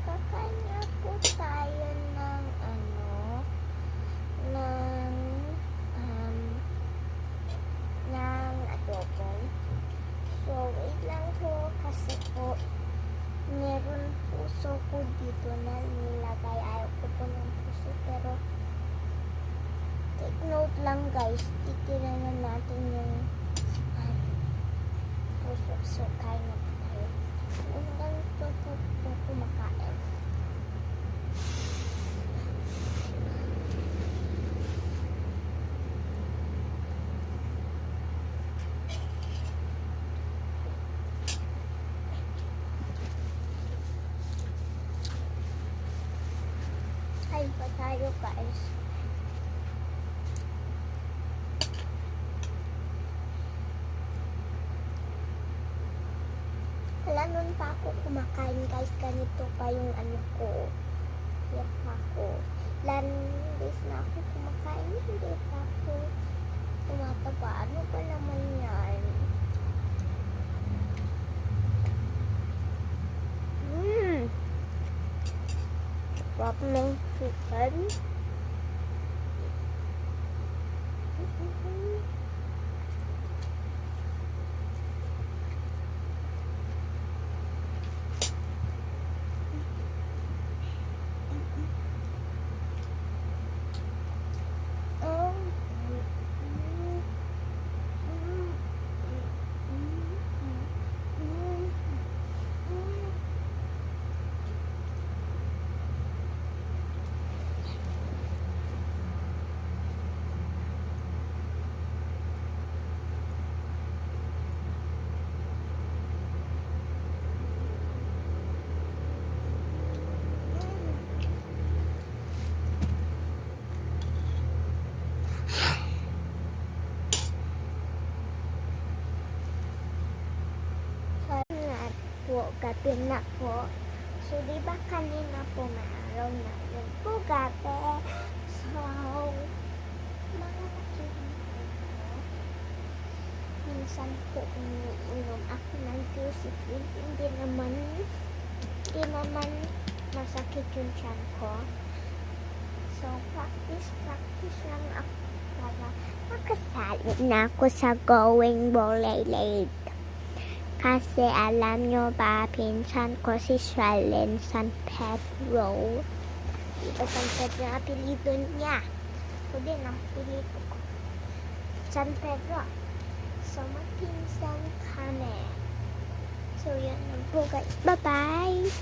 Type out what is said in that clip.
Kakain nga po tayo ng ng ng adobo. So, wait lang po kasi po meron puso ko dito na nilagay. Ayaw ko po ng puso pero take note lang guys, titiranan natin yung puso. So, kain na po tayo. Hanggang ito po kumakain. Kain pa tayo guys. Wala nun pa ako kumakain guys. Ganito pa yung ko. Yan pa ako. Ilan days na ako kumakain. Hindi pa ako tumataba. Ano ba naman yan? Sarap ng chicken. Gabi na po. So, di ba kanina po maaraw na yun po gabi. So, mga nakikita ko, minsan po umiinom ako ng juicy fruit. Hindi naman masakit yung tiyan ko. So, practice lang ako para makasali na ako sa Going Bolay. Kasi alam nyo ba, pinsan ko si Shalyn San Pedro. Diba San Pedro ang apelido niya? Ako din ang apelido ko. San Pedro. So, magpinsan kami. So, yan lang po guys. Bye-bye!